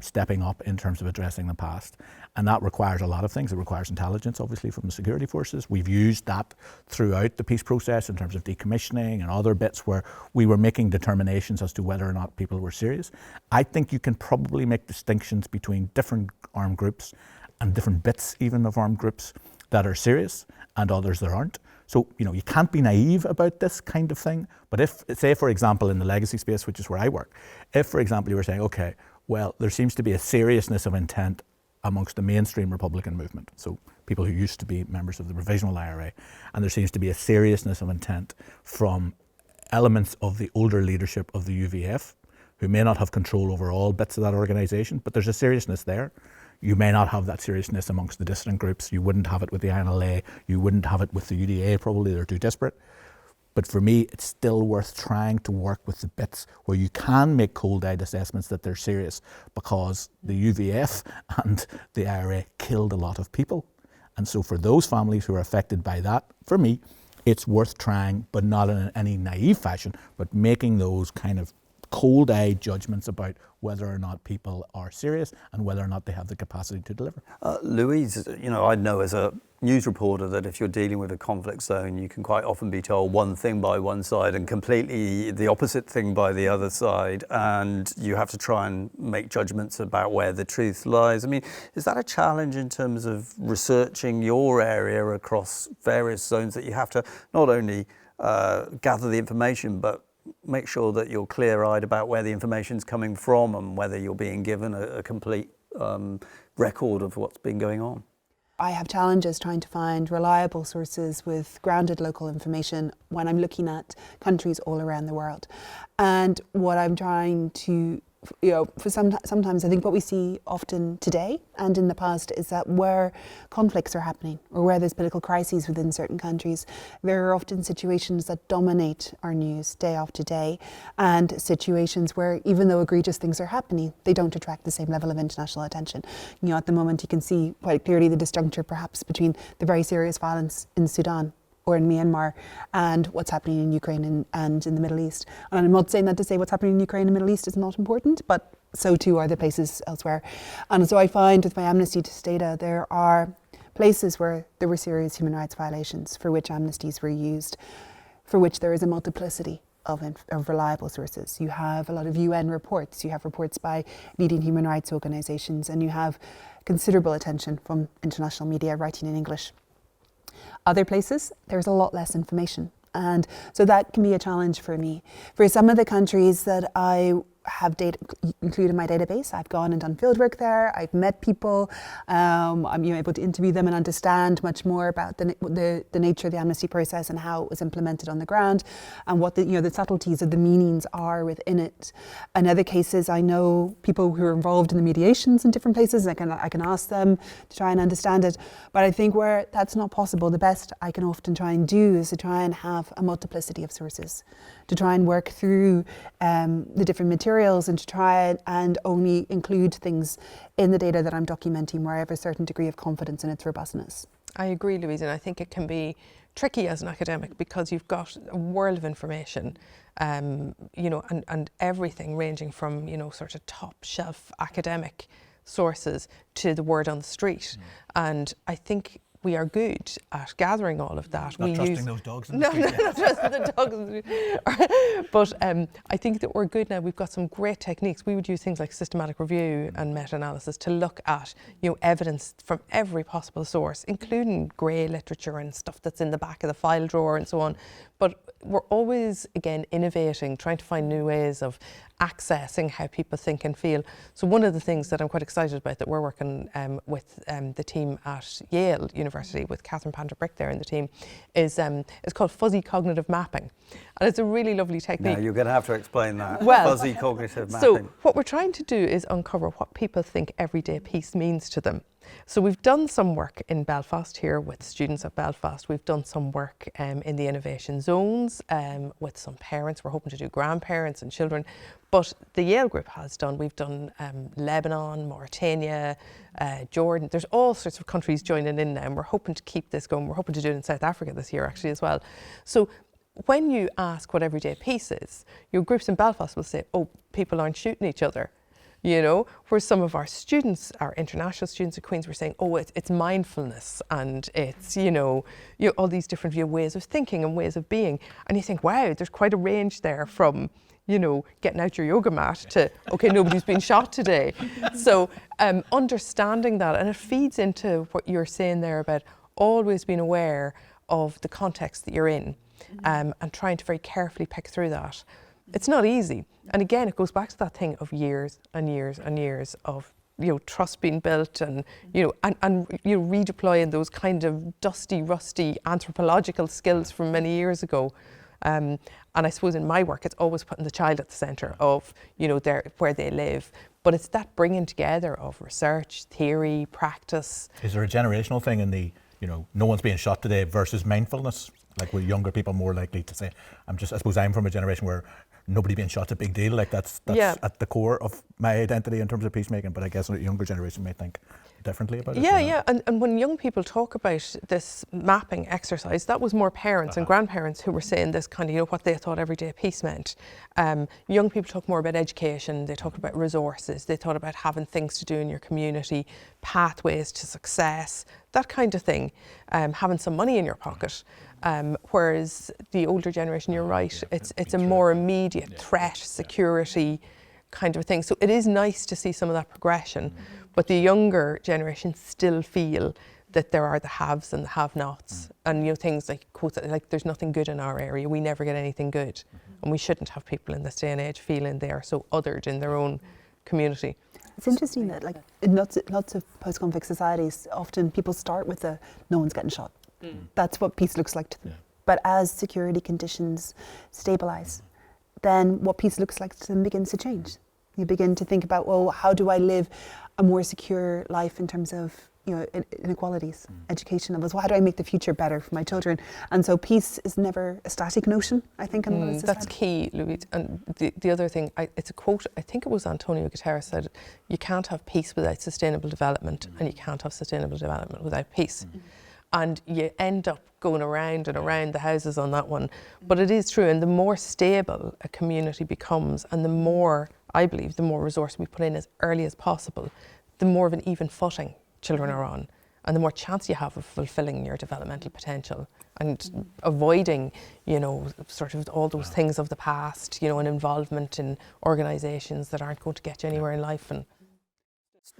stepping up in terms of addressing the past. And that requires a lot of things. It requires intelligence, obviously, from the security forces. We've used that throughout the peace process in terms of decommissioning and other bits where we were making determinations as to whether or not people were serious. I think you can probably make distinctions between different armed groups and different bits even of armed groups that are serious and others that aren't. So, you can't be naive about this kind of thing. But if, say, for example, in the legacy space, which is where I work, if, for example, you were saying, okay, well, there seems to be a seriousness of intent amongst the mainstream Republican movement, so people who used to be members of the Provisional IRA, and there seems to be a seriousness of intent from elements of the older leadership of the UVF, who may not have control over all bits of that organisation, but there's a seriousness there. You may not have that seriousness amongst the dissident groups. You wouldn't have it with the INLA. You wouldn't have it with the UDA, probably. They're too disparate. But for me, it's still worth trying to work with the bits where you can make cold-eyed assessments that they're serious, because the UVF and the IRA killed a lot of people. And so for those families who are affected by that, for me, it's worth trying, but not in any naive fashion, but making those kind of cold-eyed judgments about whether or not people are serious and whether or not they have the capacity to deliver. Louise, I know as a news reporter that if you're dealing with a conflict zone, you can quite often be told one thing by one side and completely the opposite thing by the other side, and you have to try and make judgments about where the truth lies. I mean, is that a challenge in terms of researching your area across various zones, that you have to not only gather the information, but make sure that you're clear-eyed about where the information's coming from and whether you're being given a complete record of what's been going on? I have challenges trying to find reliable sources with grounded local information when I'm looking at countries all around the world. And what I'm trying to, sometimes I think what we see often today and in the past is that where conflicts are happening or where there's political crises within certain countries, there are often situations that dominate our news day after day, and situations where even though egregious things are happening, they don't attract the same level of international attention. At the moment you can see quite clearly the disjuncture perhaps between the very serious violence in Sudan or in Myanmar and what's happening in Ukraine and in the Middle East. And I'm not saying that to say what's happening in Ukraine and the Middle East is not important, but so too are the places elsewhere. And so I find with my Amnesties data, there are places where there were serious human rights violations for which amnesties were used, for which there is a multiplicity of reliable sources. You have a lot of UN reports, you have reports by leading human rights organisations, and you have considerable attention from international media writing in English. Other places, there's a lot less information. And so that can be a challenge for me. For some of the countries that I have data included in my database. I've gone and done fieldwork there. I've met people. I'm able to interview them and understand much more about the nature of the amnesty process and how it was implemented on the ground, and what the subtleties of the meanings are within it. In other cases, I know people who are involved in the mediations in different places. I can ask them to try and understand it. But I think where that's not possible, the best I can often try and do is to try and have a multiplicity of sources, to try and work through the different materials and to try and only include things in the data that I'm documenting where I have a certain degree of confidence in its robustness. I agree, Louise, and I think it can be tricky as an academic because you've got a world of information, and everything ranging from, sort of top shelf academic sources to the word on the street. And I think we are good at gathering all of that. Not trusting those dogs in the street. No, not trusting the dogs. But I think that we're good now. We've got some great techniques. We would use things like systematic review and meta-analysis to look at evidence from every possible source, including grey literature and stuff that's in the back of the file drawer and so on. But we're always, again, innovating, trying to find new ways of accessing how people think and feel. So one of the things that I'm quite excited about that we're working with the team at Yale University, with Catherine Panter-Brick there in the team, is it's called fuzzy cognitive mapping. And it's a really lovely technique. Now, you're going to have to explain that, well, fuzzy cognitive mapping. So what we're trying to do is uncover what people think everyday peace means to them. So we've done some work in Belfast here with students at Belfast. We've done some work in the innovation zones with some parents. We're hoping to do grandparents and children. But the Yale group we've done Lebanon, Mauritania, Jordan. There's all sorts of countries joining in now, and we're hoping to keep this going. We're hoping to do it in South Africa this year actually as well. So when you ask what everyday peace is, your groups in Belfast will say, oh, people aren't shooting each other. Where some of our students, our international students at Queen's, were saying, oh, it's mindfulness and it's, all these different ways of thinking and ways of being. And you think, wow, there's quite a range there from, getting out your yoga mat to, okay, nobody's been shot today. So understanding that, and it feeds into what you're saying there about always being aware of the context that you're in, and trying to very carefully pick through that. It's not easy. And again, it goes back to that thing of years and years and years of trust being built and redeploying those kind of dusty, rusty anthropological skills from many years ago. And I suppose in my work, it's always putting the child at the centre of where they live. But it's that bringing together of research, theory, practice. Is there a generational thing in the no one's being shot today versus mindfulness? Like, with younger people more likely to say, I suppose I'm from a generation where nobody being shot's a big deal. Like that's at the core of my identity in terms of peacemaking. But I guess a younger generation may think differently about it. Yeah. And when young people talk about this mapping exercise, that was more parents and grandparents who were saying this kind of, what they thought everyday peace meant. Young people talk more about education. They talk about resources. They thought about having things to do in your community, pathways to success, that kind of thing. Having some money in your pocket. Whereas the older generation, you're right, it's a more immediate threat, security kind of thing. So it is nice to see some of that progression, but the younger generation still feel that there are the haves and the have-nots, and things like, quotes like, there's nothing good in our area, we never get anything good, and we shouldn't have people in this day and age feeling they are so othered in their own community. It's interesting that, like, in lots of post-conflict societies, often people start with no one's getting shot. That's what peace looks like to them. Yeah. But as security conditions stabilise, then what peace looks like to them begins to change. You begin to think about, well, how do I live a more secure life in terms of inequalities, education levels? Well, how do I make the future better for my children? And so peace is never a static notion, I think. That's key, Louise. And the other thing, it's a quote, I think it was Antonio Guterres said, you can't have peace without sustainable development, and you can't have sustainable development without peace. And you end up going around and around the houses on that one. But it is true, and the more stable a community becomes, and the more, I believe, the more resource we put in as early as possible, the more of an even footing children are on, and the more chance you have of fulfilling your developmental potential and avoiding, sort of all those things of the past, and involvement in organisations that aren't going to get you anywhere in life. And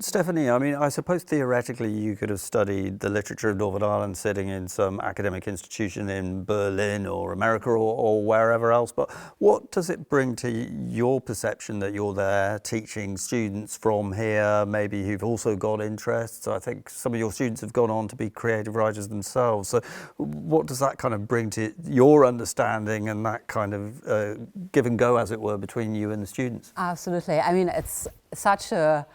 Stefanie, I mean, I suppose theoretically you could have studied the literature of Northern Ireland sitting in some academic institution in Berlin or America or wherever else, but what does it bring to your perception that you're there teaching students from here, maybe who've also got interests? I think some of your students have gone on to be creative writers themselves, so what does that kind of bring to your understanding and that kind of give and go, as it were, between you and the students? Absolutely. I mean, it's such a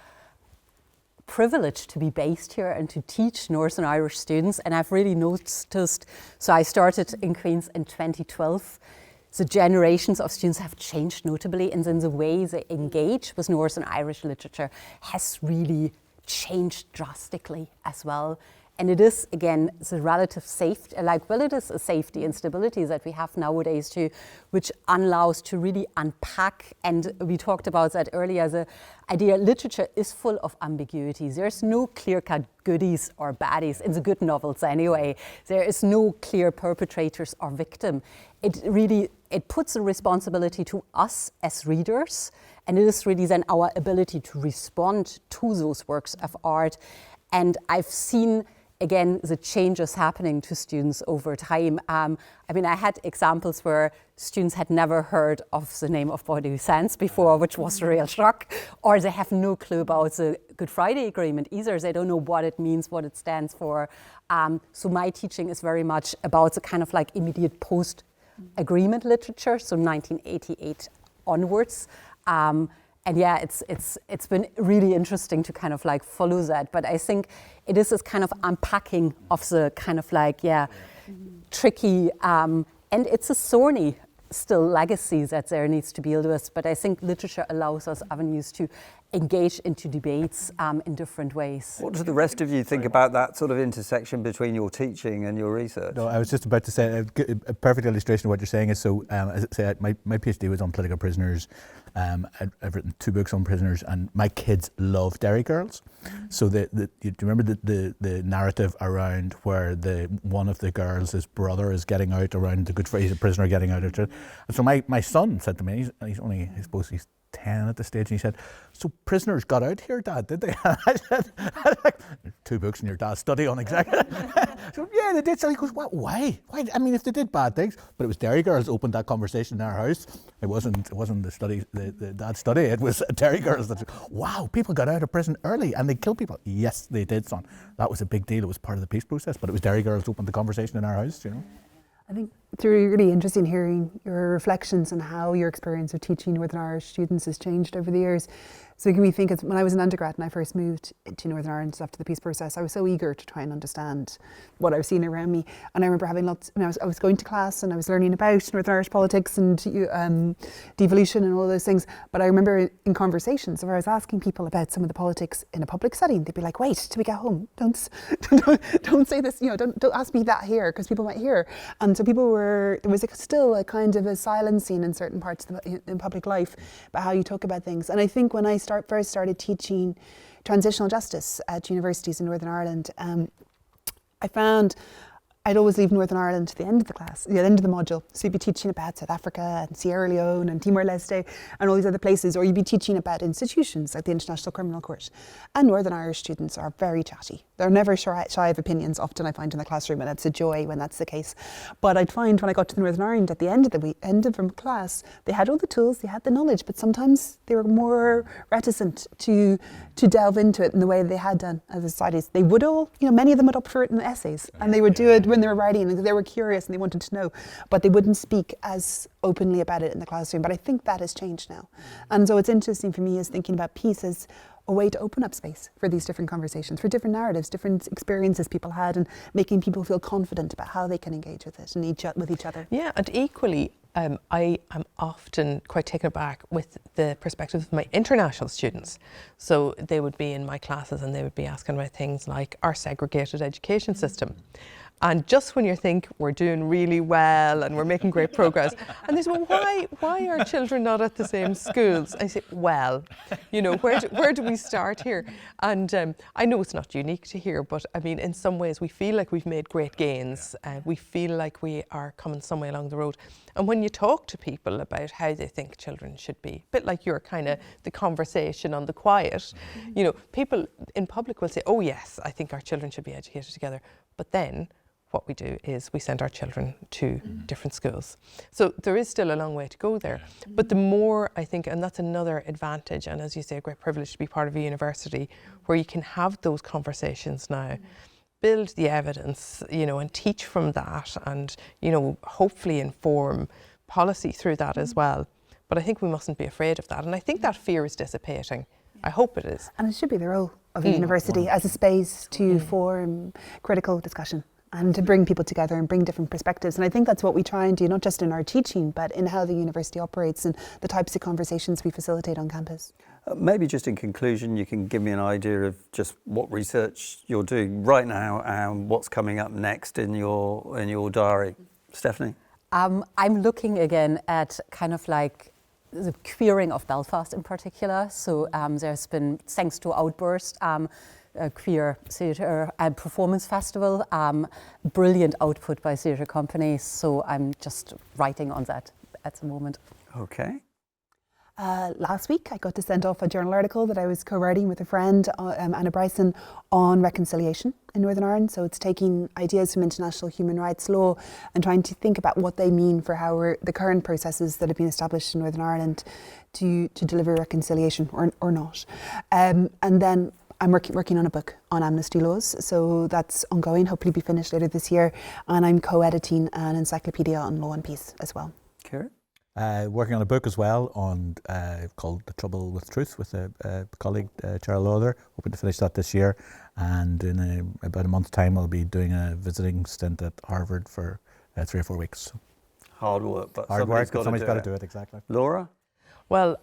privilege to be based here and to teach Northern Irish students, and I've really noticed, so I started in Queen's in 2012, the generations of students have changed notably, and then the way they engage with Northern Irish literature has really changed drastically as well. And it is, again, the relative safety, it is a safety and stability that we have nowadays too, which allows to really unpack, and we talked about that earlier, the idea literature is full of ambiguities. There's no clear-cut goodies or baddies in the good novels anyway. There is no clear perpetrators or victim. It puts the responsibility to us as readers, and it is really then our ability to respond to those works of art. And I've seen, again, the changes happening to students over time. I mean, I had examples where students had never heard of the name of Bois Sands before, which was a real shock, or they have no clue about the Good Friday Agreement either. They don't know what it means, what it stands for. So my teaching is very much about the kind of like immediate post-agreement literature, so 1988 onwards. And yeah, it's been really interesting to kind of like follow that. But I think it is this kind of unpacking of the kind of like, tricky, and it's a thorny still legacy that there needs to be dealt with. But I think literature allows us avenues to engage into debates in different ways. What does the rest of you think about that sort of intersection between your teaching and your research? No, I was just about to say a perfect illustration of what you're saying is, so as I say, my PhD was on political prisoners. I've written 2 books on prisoners, and my kids love Derry Girls. So do you remember the narrative around where one of the girls, his brother, is getting out around the Good Friday, he's a prisoner getting out of it. And so my son said to me, he's only, I suppose he's 10 at the stage, and he said, "So prisoners got out here, Dad, did they?" And I said, 2 books in your dad's study on exactly. So, yeah, they did. So he goes, "What? Why? I mean, if they did bad things." But it was Derry Girls opened that conversation in our house. It wasn't the study, the dad's study. It was Derry Girls that said, "Wow, people got out of prison early and they killed people." Yes, they did, son. That was a big deal. It was part of the peace process. But it was Derry Girls opened the conversation in our house, you know. I think it's really interesting hearing your reflections on how your experience of teaching Northern Irish students has changed over the years. So it can me think of when I was an undergrad and I first moved to Northern Ireland after the peace process, I was so eager to try and understand what I was seeing around me. And I remember having I was going to class and I was learning about Northern Irish politics and devolution and all those things. But I remember in conversations where I was asking people about some of the politics in a public setting, they'd be like, "Wait till we get home. Don't say this, don't ask me that here because people might hear." And so there was still a kind of a silencing in certain parts in public life about how you talk about things. And I think when I first started teaching Transitional Justice at universities in Northern Ireland, I found I'd always leave Northern Ireland to the end of the class, the end of the module. So you'd be teaching about South Africa and Sierra Leone and Timor-Leste and all these other places, or you'd be teaching about institutions like the International Criminal Court. And Northern Irish students are very chatty. They're never shy of opinions, often I find in the classroom, and it's a joy when that's the case. But I'd find when I got to the Northern Ireland at the end of class, they had all the tools, they had the knowledge, but sometimes they were more reticent to delve into it in the way they had done as a societies. They would all, many of them would opt for it in essays, and they would do it when they were writing, and they were curious and they wanted to know, but they wouldn't speak as openly about it in the classroom. But I think that has changed now. And so it's interesting for me is thinking about peace as a way to open up space for these different conversations, for different narratives, different experiences people had, and making people feel confident about how they can engage with it and with each other. Yeah, and equally, I am often quite taken aback with the perspective of my international students. So they would be in my classes and they would be asking about things like our segregated education system. And just when you think we're doing really well and we're making great progress, and they say, well, why are children not at the same schools? I say, well, you know, where do we start here? And I know it's not unique to here, but I mean, in some ways we feel like we've made great gains. We feel like we are coming some way along the road. And when you talk to people about how they think children should be, a bit like your kind of the conversation on the quiet, you know, people in public will say, oh yes, I think our children should be educated together. But then what we do is we send our children to different schools. So there is still a long way to go there. But the more, I think, and that's another advantage, and as you say, a great privilege to be part of a university where you can have those conversations now, build the evidence, you know, and teach from that, and, you know, hopefully inform policy through that as well. But I think we mustn't be afraid of that. And I think that fear is dissipating. I hope it is. And it should be the role of a university as a space to form critical discussion and to bring people together and bring different perspectives. And I think that's what we try and do, not just in our teaching, but in how the university operates and the types of conversations we facilitate on campus. Maybe just in conclusion, you can give me an idea of just what research you're doing right now and what's coming up next in your diary. Stefanie? I'm looking again at kind of like the queering of Belfast in particular. So there's been, thanks to Outburst, a queer theatre and performance festival, brilliant output by theatre companies. So I'm just writing on that at the moment. Okay. Last week I got to send off a journal article that I was co-writing with a friend, Anna Bryson, on reconciliation in Northern Ireland. So it's taking ideas from international human rights law and trying to think about what they mean for how the current processes that have been established in Northern Ireland to deliver reconciliation or not. And then I'm working on a book on amnesty laws, so that's ongoing, hopefully be finished later this year. And I'm co-editing an encyclopedia on law and peace as well. Kieran? Working on a book as well on called The Trouble with Truth with a colleague, Charles Lowther, hoping to finish that this year. And in about a month's time, I'll be doing a visiting stint at Harvard for 3 or 4 weeks. Hard work, but somebody's got to do it, exactly. Laura? Well,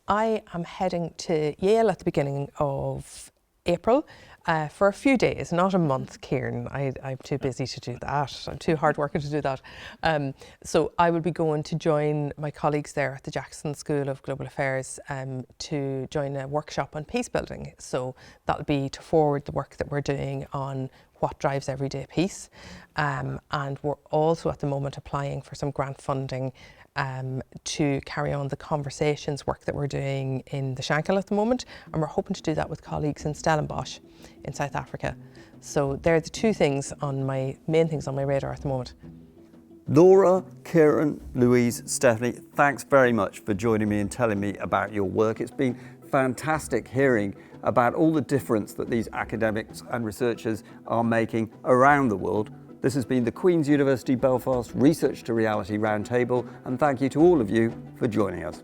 I am heading to Yale at the beginning of April for a few days, not a month, Kieran. I'm too busy to do that. I'm too hardworking to do that. So I will be going to join my colleagues there at the Jackson School of Global Affairs to join a workshop on peace building. So that'll be to forward the work that we're doing on what drives everyday peace. And we're also at the moment applying for some grant funding to carry on the conversations work that we're doing in the Shankill at the moment, and we're hoping to do that with colleagues in Stellenbosch in South Africa. So they're the two things on my main things on my radar at the moment. Laura, Kieran, Louise, Stefanie, thanks very much for joining me and telling me about your work. It's been fantastic hearing about all the difference that these academics and researchers are making around the world. This has been the Queen's University Belfast Research to Reality Roundtable, and thank you to all of you for joining us.